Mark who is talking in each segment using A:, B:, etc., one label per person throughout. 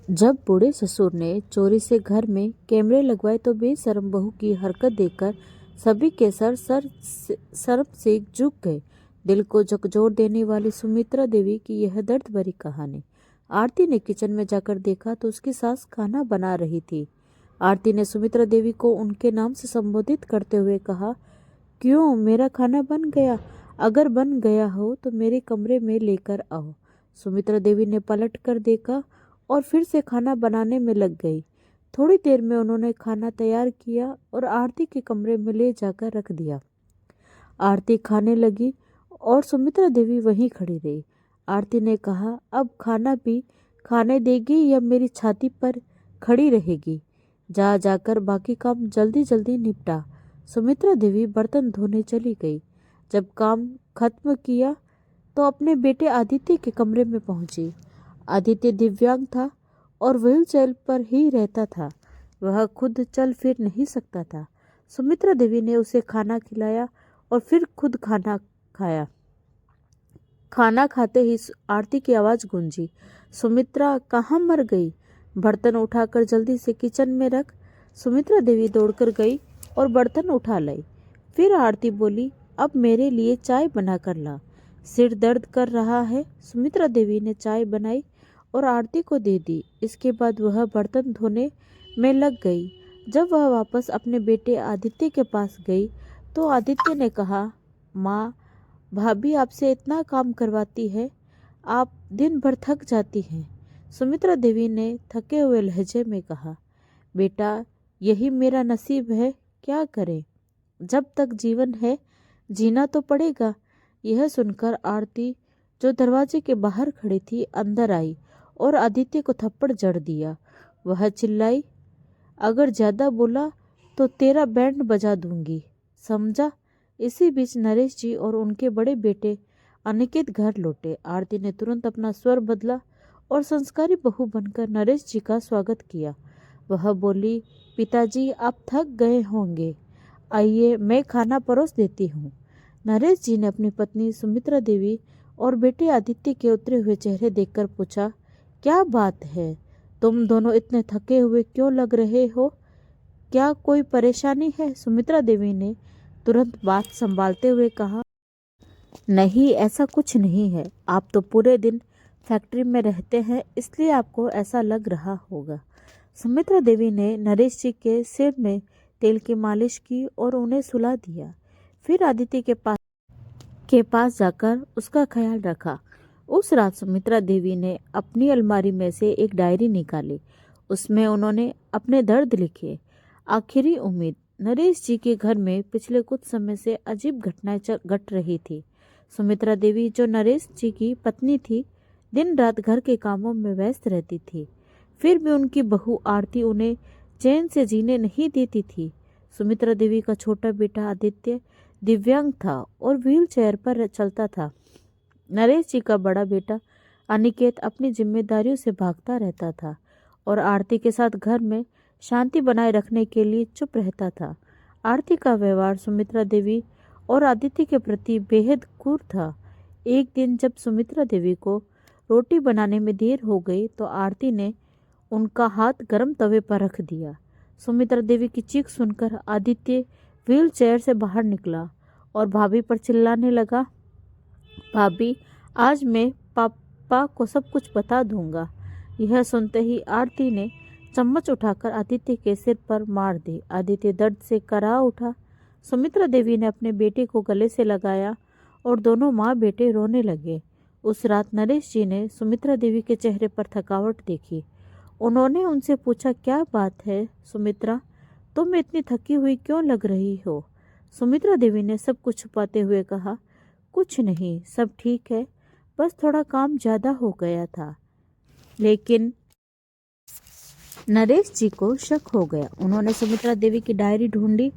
A: जब बूढ़े ससुर ने चोरी से घर में कैमरे लगवाए तो बेशर्म बहू की हरकत देखकर सभी के शर्म से झुक गए। दिल को झकझोर देने वाली सुमित्रा देवी की यह दर्द भरी कहानी। आरती ने किचन में जाकर देखा तो उसकी सास खाना बना रही थी। आरती ने सुमित्रा देवी को उनके नाम से संबोधित करते हुए कहा, क्यों, मेरा खाना बन गया? अगर बन गया हो तो मेरे कमरे में लेकर आओ। सुमित्रा देवी ने पलट कर देखा और फिर से खाना बनाने में लग गई। थोड़ी देर में उन्होंने खाना तैयार किया और आरती के कमरे में ले जाकर रख दिया। आरती खाने लगी और सुमित्रा देवी वहीं खड़ी रही। आरती ने कहा, अब खाना भी खाने देगी या मेरी छाती पर खड़ी रहेगी? जा जाकर बाकी काम जल्दी जल्दी निपटा। सुमित्रा देवी बर्तन धोने चली गई। जब काम खत्म किया तो अपने बेटे आदित्य के कमरे में पहुंची। आदित्य दिव्यांग था और व्हीलचेयर पर ही रहता था। वह खुद चल फिर नहीं सकता था। सुमित्रा देवी ने उसे खाना खिलाया और फिर खुद खाना खाया। खाना खाते ही आरती की आवाज़ गूंजी, सुमित्रा कहाँ मर गई? बर्तन उठाकर जल्दी से किचन में रख। सुमित्रा देवी दौड़कर गई और बर्तन उठा लाई। फिर आरती बोली, अब मेरे लिए चाय बना कर ला, सिर दर्द कर रहा है। सुमित्रा देवी ने चाय बनाई और आरती को दे दी। इसके बाद वह बर्तन धोने में लग गई। जब वह वापस अपने बेटे आदित्य के पास गई तो आदित्य ने कहा, माँ, भाभी आपसे इतना काम करवाती है, आप दिन भर थक जाती हैं। सुमित्रा देवी ने थके हुए लहजे में कहा, बेटा, यही मेरा नसीब है, क्या करें? जब तक जीवन है जीना तो पड़ेगा। यह सुनकर आरती, जो दरवाजे के बाहर खड़ी थी, अंदर आई और आदित्य को थप्पड़ जड़ दिया। वह चिल्लाई, अगर ज्यादा बोला तो तेरा बैंड बजा दूंगी, समझा? इसी बीच नरेश जी और उनके बड़े बेटे अनिकेत घर लौटे। आरती ने तुरंत अपना स्वर बदला और संस्कारी बहू बनकर नरेश जी का स्वागत किया। वह बोली, पिताजी, आप थक गए होंगे, आइए मैं खाना परोस देती हूँ। नरेश जी ने अपनी पत्नी सुमित्रा देवी और बेटे आदित्य के उतरे हुए चेहरे देखकर पूछा, क्या बात है, तुम दोनों इतने थके हुए क्यों लग रहे हो? क्या कोई परेशानी है? सुमित्रा देवी ने तुरंत बात संभालते हुए कहा, नहीं, ऐसा कुछ नहीं है। आप तो पूरे दिन फैक्ट्री में रहते हैं, इसलिए आपको ऐसा लग रहा होगा। सुमित्रा देवी ने नरेश जी के सिर में तेल की मालिश की और उन्हें सुला दिया। फिर आदित्य के पास जाकर उसका ख्याल रखा। उस रात सुमित्रा देवी ने अपनी अलमारी में से एक डायरी निकाली। उसमें उन्होंने अपने दर्द लिखे। आखिरी उम्मीद। नरेश जी के घर में पिछले कुछ समय से अजीब घटनाएं घट रही थी। सुमित्रा देवी, जो नरेश जी की पत्नी थी, दिन रात घर के कामों में व्यस्त रहती थी। फिर भी उनकी बहू आरती उन्हें चैन से जीने नहीं देती थी। सुमित्रा देवी का छोटा बेटा आदित्य दिव्यांग था और व्हील चेयर पर चलता था। नरेश जी का बड़ा बेटा अनिकेत अपनी जिम्मेदारियों से भागता रहता था और आरती के साथ घर में शांति बनाए रखने के लिए चुप रहता था। आरती का व्यवहार सुमित्रा देवी और आदित्य के प्रति बेहद क्रूर था। एक दिन जब सुमित्रा देवी को रोटी बनाने में देर हो गई तो आरती ने उनका हाथ गर्म तवे पर रख दिया। सुमित्रा देवी की चीख सुनकर आदित्य व्हील चेयर से बाहर निकला और भाभी पर चिल्लाने लगा, भाभी, आज मैं पापा को सब कुछ बता दूंगा। यह सुनते ही आरती ने चम्मच उठाकर आदित्य के सिर पर मार दी। आदित्य दर्द से करा उठा। सुमित्रा देवी ने अपने बेटे को गले से लगाया और दोनों माँ बेटे रोने लगे। उस रात नरेश जी ने सुमित्रा देवी के चेहरे पर थकावट देखी। उन्होंने उनसे पूछा, क्या बात है सुमित्रा, तुम इतनी थकी हुई क्यों लग रही हो? सुमित्रा देवी ने सब कुछ छुपाते हुए कहा, कुछ नहीं, सब ठीक है, बस थोड़ा काम ज्यादा हो गया था। लेकिन नरेश जी को शक हो गया। उन्होंने सुमित्रा देवी की डायरी ढूंढी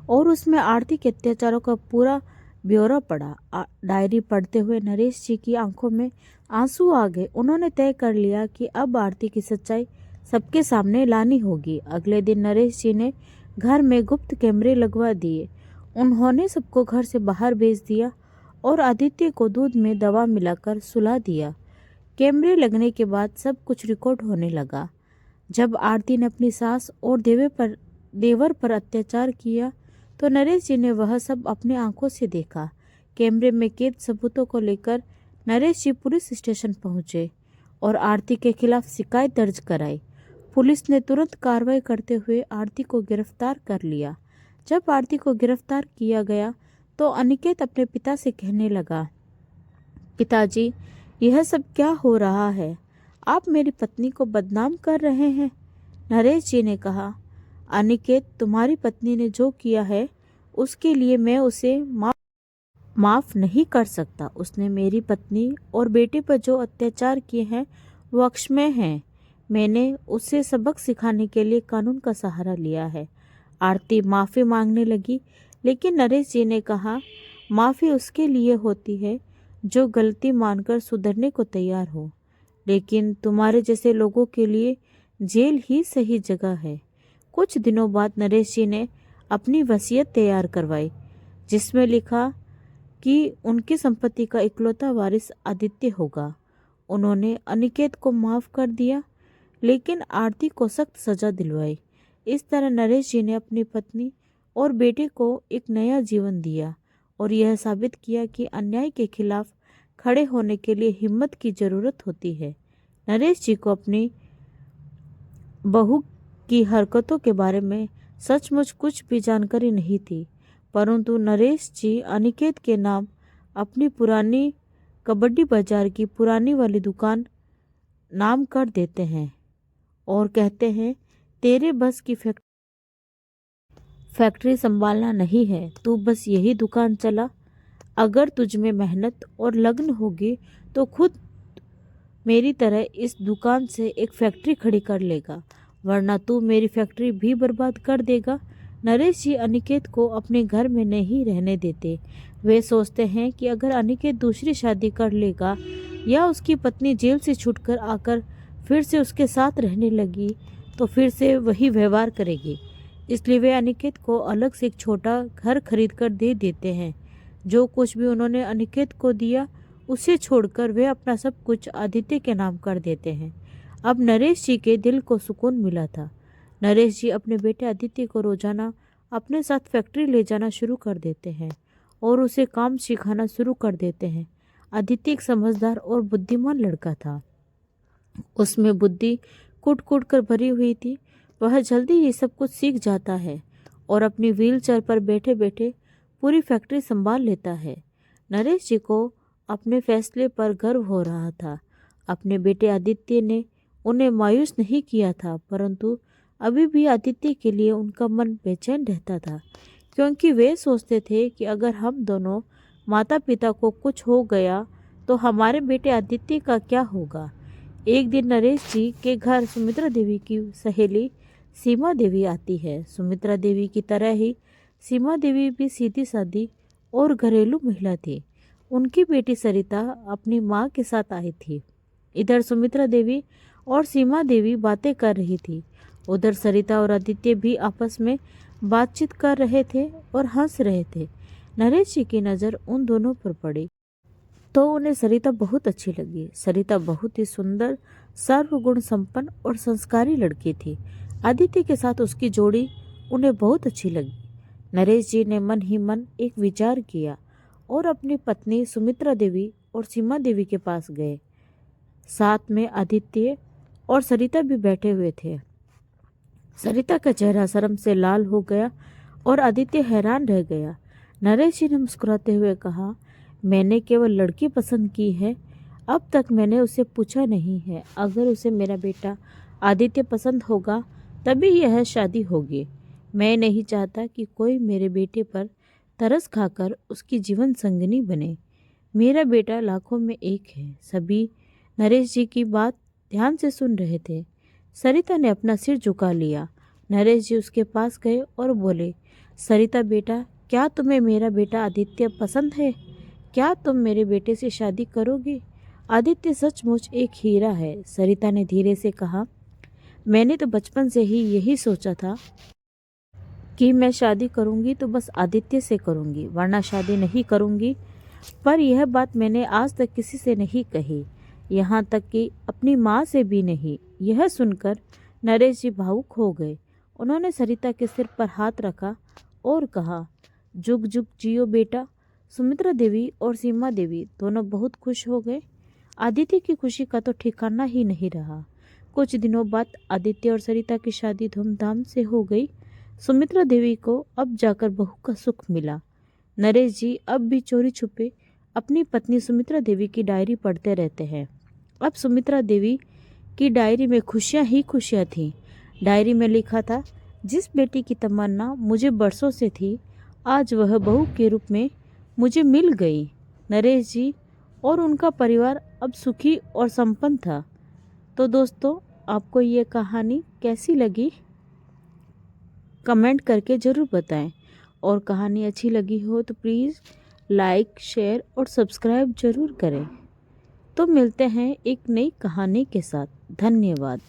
A: और उसमें आरती के अत्याचारों का पूरा ब्यौरा पड़ा। डायरी पढ़ते हुए नरेश जी की आंखों में आंसू आ गए। उन्होंने तय कर लिया कि अब आरती की सच्चाई सबके सामने लानी होगी। अगले दिन नरेश जी ने घर में गुप्त कैमरे लगवा दिए। उन्होंने सबको घर से बाहर भेज दिया और आदित्य को दूध में दवा मिलाकर सुला दिया। कैमरे लगने के बाद सब कुछ रिकॉर्ड होने लगा। जब आरती ने अपनी सास और देवर पर अत्याचार किया तो नरेश जी ने वह सब अपने आंखों से देखा। कैमरे में कैद सबूतों को लेकर नरेश जी पुलिस स्टेशन पहुंचे और आरती के खिलाफ शिकायत दर्ज कराई। पुलिस ने तुरंत कार्रवाई करते हुए आरती को गिरफ्तार कर लिया। जब आरती को गिरफ्तार किया गया तो अनिकेत अपने पिता से कहने लगा, पिताजी, यह सब क्या हो रहा है? आप मेरी पत्नी को बदनाम कर रहे हैं। नरेश जी ने कहा, अनिकेत, तुम्हारी पत्नी ने जो किया है उसके लिए मैं उसे माफ नहीं कर सकता। उसने मेरी पत्नी और बेटे पर जो अत्याचार किए हैं वो अक्षम्य हैं। मैंने उसे सबक सिखाने के लिए कानून का सहारा लिया है। आरती माफ़ी मांगने लगी, लेकिन नरेश जी ने कहा, माफ़ी उसके लिए होती है जो गलती मानकर सुधरने को तैयार हो, लेकिन तुम्हारे जैसे लोगों के लिए जेल ही सही जगह है। कुछ दिनों बाद नरेश जी ने अपनी वसीयत तैयार करवाई, जिसमें लिखा कि उनकी संपत्ति का इकलौता वारिस आदित्य होगा। उन्होंने अनिकेत को माफ़ कर दिया, लेकिन आरती को सख्त सज़ा दिलवाई। इस तरह नरेश जी ने अपनी पत्नी और बेटे को एक नया जीवन दिया और यह साबित किया कि अन्याय के खिलाफ खड़े होने के लिए हिम्मत की ज़रूरत होती है। नरेश जी को अपनी बहू की हरकतों के बारे में सचमुच कुछ भी जानकारी नहीं थी, परंतु नरेश जी अनिकेत के नाम अपनी पुरानी कबड्डी बाजार की पुरानी वाली दुकान नाम कर देते हैं और कहते हैं, तेरे बस की फैक्ट्री संभालना नहीं है, तू बस यही दुकान चला। अगर तुझ में मेहनत और लगन होगी तो खुद मेरी तरह इस दुकान से एक फैक्ट्री खड़ी कर लेगा, वरना तू मेरी फैक्ट्री भी बर्बाद कर देगा। नरेश जी अनिकेत को अपने घर में नहीं रहने देते। वे सोचते हैं कि अगर अनिकेत दूसरी शादी कर लेगा या उसकी पत्नी जेल से छूटकर आकर फिर से उसके साथ रहने लगी तो फिर से वही व्यवहार करेगी। इसलिए वे अनिकेत को अलग से एक छोटा घर खरीद कर दे देते हैं। जो कुछ भी उन्होंने अनिकेत को दिया उसे छोड़कर वे अपना सब कुछ आदित्य के नाम कर देते हैं। अब नरेश जी के दिल को सुकून मिला था। नरेश जी अपने बेटे आदित्य को रोजाना अपने साथ फैक्ट्री ले जाना शुरू कर देते हैं और उसे काम सिखाना शुरू कर देते हैं। आदित्य एक समझदार और बुद्धिमान लड़का था। उसमें बुद्धि कूट कूट कर भरी हुई थी। वह जल्दी ही सब कुछ सीख जाता है और अपनी व्हीलचेयर पर बैठे बैठे पूरी फैक्ट्री संभाल लेता है। नरेश जी को अपने फैसले पर गर्व हो रहा था। अपने बेटे आदित्य ने उन्हें मायूस नहीं किया था, परंतु अभी भी आदित्य के लिए उनका मन बेचैन रहता था, क्योंकि वे सोचते थे कि अगर हम दोनों माता पिता को कुछ हो गया तो हमारे बेटे आदित्य का क्या होगा। एक दिन नरेश जी के घर सुमित्रा देवी की सहेली सीमा देवी आती है। सुमित्रा देवी की तरह ही सीमा देवी भी सीधी सादी और घरेलू महिला थी। उनकी बेटी सरिता अपनी माँ के साथ आई थी। इधर सुमित्रा देवी और सीमा देवी बातें कर रही थी, उधर सरिता और आदित्य भी आपस में बातचीत कर रहे थे और हंस रहे थे। नरेश जी की नज़र उन दोनों पर पड़ी तो उन्हें सरिता बहुत अच्छी लगी। सरिता बहुत ही सुंदर, सर्वगुण संपन्न और संस्कारी लड़की थी। आदित्य के साथ उसकी जोड़ी उन्हें बहुत अच्छी लगी। नरेश जी ने मन ही मन एक विचार किया और अपनी पत्नी सुमित्रा देवी और सीमा देवी के पास गए। साथ में आदित्य और सरिता भी बैठे हुए थे। सरिता का चेहरा शर्म से लाल हो गया और आदित्य हैरान रह गया। नरेश जी ने मुस्कुराते हुए कहा, मैंने केवल लड़की पसंद की है, अब तक मैंने उसे पूछा नहीं है। अगर उसे मेरा बेटा आदित्य पसंद होगा तभी यह शादी होगी। मैं नहीं चाहता कि कोई मेरे बेटे पर तरस खाकर उसकी जीवन संगिनी बने। मेरा बेटा लाखों में एक है। सभी नरेश जी की बात ध्यान से सुन रहे थे। सरिता ने अपना सिर झुका लिया। नरेश जी उसके पास गए और बोले, सरिता बेटा, क्या तुम्हें मेरा बेटा आदित्य पसंद है? क्या तुम मेरे बेटे से शादी करोगी? आदित्य सचमुच एक हीरा है। सरिता ने धीरे से कहा, मैंने तो बचपन से ही यही सोचा था कि मैं शादी करूंगी तो बस आदित्य से करूंगी, वरना शादी नहीं करूंगी। पर यह बात मैंने आज तक किसी से नहीं कही, यहाँ तक कि अपनी माँ से भी नहीं। यह सुनकर नरेश जी भावुक हो गए। उन्होंने सरिता के सिर पर हाथ रखा और कहा, जुग जुग जियो बेटा। सुमित्रा देवी और सीमा देवी दोनों बहुत खुश हो गए। आदित्य की खुशी का तो ठिकाना ही नहीं रहा। कुछ दिनों बाद आदित्य और सरिता की शादी धूमधाम से हो गई। सुमित्रा देवी को अब जाकर बहू का सुख मिला। नरेश जी अब भी चोरी छुपे अपनी पत्नी सुमित्रा देवी की डायरी पढ़ते रहते हैं। अब सुमित्रा देवी की डायरी में खुशियां ही खुशियां थीं। डायरी में लिखा था, जिस बेटी की तमन्ना मुझे बरसों से थी, आज वह बहू के रूप में मुझे मिल गई। नरेश जी और उनका परिवार अब सुखी और संपन्न था। तो दोस्तों, आपको ये कहानी कैसी लगी कमेंट करके ज़रूर बताएं, और कहानी अच्छी लगी हो तो प्लीज़ लाइक, शेयर और सब्सक्राइब ज़रूर करें। तो मिलते हैं एक नई कहानी के साथ। धन्यवाद।